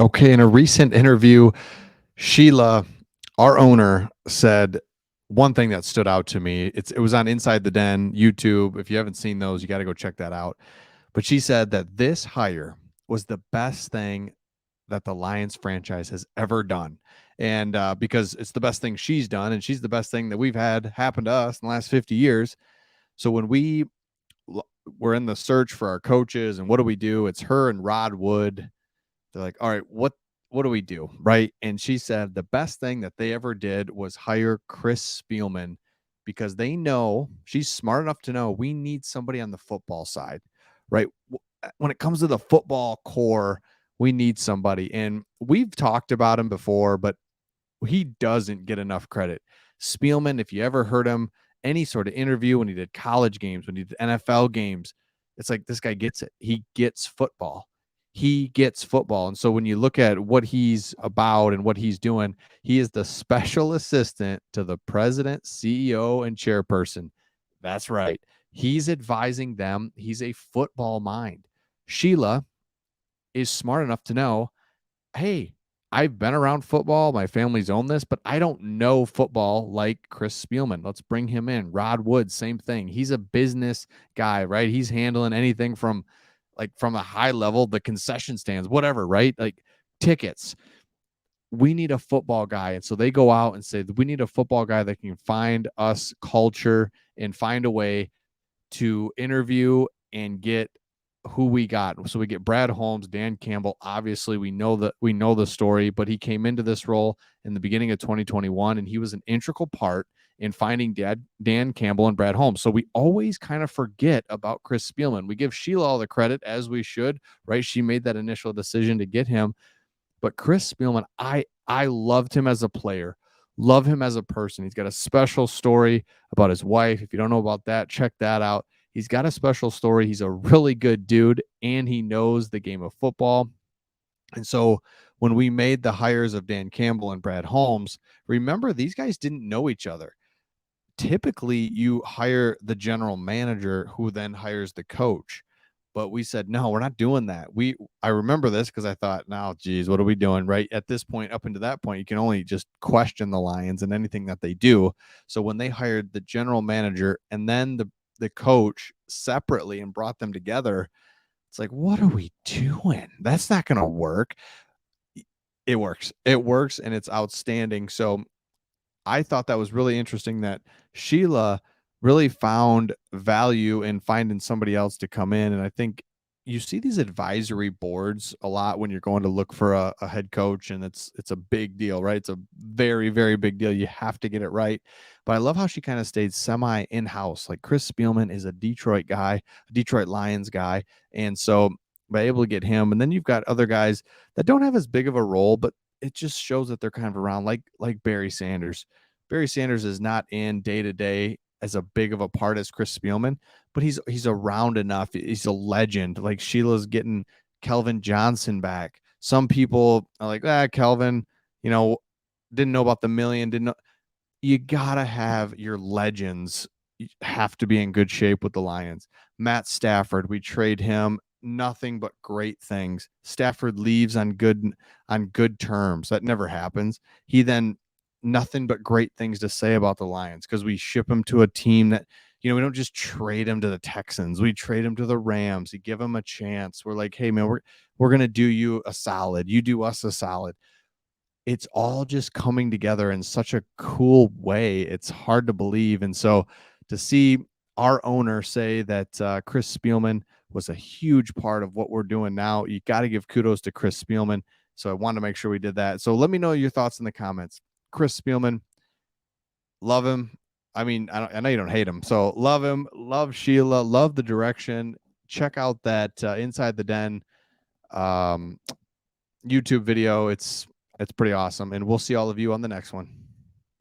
Okay, in a recent interview, Sheila, our owner, said one thing that stood out to me. It was on Inside the Den YouTube. If you haven't seen those, you got to go check that out. But she said that this hire was the best thing that the Lions franchise has ever done. And because it's the best thing she's done, and she's the best thing that we've had happen to us in the last 50 years. So when we're in the search for our coaches and what do we do? It's her and Rod Wood. They're like, all right, what do we do? Right. And she said the best thing that they ever did was hire Chris Spielman because they know she's smart enough to know we need somebody on the football side. Right. When it comes to the football core, we need somebody. And we've talked about him before, but he doesn't get enough credit. Spielman, if you ever heard him, any sort of interview when he did college games, when he did NFL games, it's like this guy gets it. He gets football. He gets football. And so when you look at what he's about and what he's doing, he is the special assistant to the president, CEO, and chairperson. That's right. He's advising them. He's a football mind. Sheila is smart enough to know, hey, I've been around football. My family's owned this, but I don't know football like Chris Spielman. Let's bring him in. Rod Wood, same thing. He's a business guy, right? He's handling anything from a high level, the concession stands, whatever, right? Like tickets. We need a football guy. And so they go out and say, we need a football guy that can find us culture and find a way to interview and get who we got. So we get Brad Holmes, Dan Campbell. Obviously, we know the story, but he came into this role in the beginning of 2021, and he was an integral part in finding Dan Campbell and Brad Holmes. So we always kind of forget about Chris Spielman. We give Sheila all the credit, as we should, right? She made that initial decision to get him. But Chris Spielman, I loved him as a player, love him as a person. He's got a special story about his wife. If you don't know about that, check that out. He's got a special story. He's a really good dude, and he knows the game of football. And so when we made the hires of Dan Campbell and Brad Holmes, remember these guys didn't know each other. Typically, you hire the general manager who then hires the coach. But we said, no, we're not doing that. I remember this because I thought, now, geez, what are we doing? Right at this point, up until that point, you can only just question the Lions and anything that they do. So when they hired the general manager and then the coach separately and brought them together, it's like, what are we doing? That's not going to work. It works. It works, and it's outstanding. So I thought that was really interesting that Sheila really found value in finding somebody else to come in. And I think you see these advisory boards a lot when you're going to look for a head coach, and it's a big deal, right? It's a very, very big deal. You have to get it right. But I love how she kind of stayed semi in-house. Like Chris Spielman is a Detroit guy, a Detroit Lions guy. And so by able to get him, and then you've got other guys that don't have as big of a role, but it just shows that they're kind of around, like Barry Sanders. Barry Sanders is not in day to day as a big of a part as Chris Spielman, but he's around enough. He's a legend. Like Sheila's getting Kelvin Johnson back. Some people are like, Kelvin, you know, didn't know about the million, didn't know. You gotta have your legends have to be in good shape with the Lions. Matt Stafford, we trade him, nothing but great things. Stafford leaves on good terms. That never happens. He then nothing but great things to say about the Lions because we ship him to a team that, we don't just trade him to the Texans. We trade him to the Rams. We give him a chance. We're like, hey man, we're gonna do you a solid. You do us a solid. It's all just coming together in such a cool way. It's hard to believe. And so to see our owner say that Chris Spielman was a huge part of what we're doing now, you got to give kudos to Chris Spielman. So I wanted to make sure we did that. So let me know your thoughts in the comments. Chris Spielman, love him. I mean, I know you don't hate him. So love him, love Sheila, love the direction. Check out that Inside the Den um, YouTube video. It's pretty awesome. And we'll see all of you on the next one.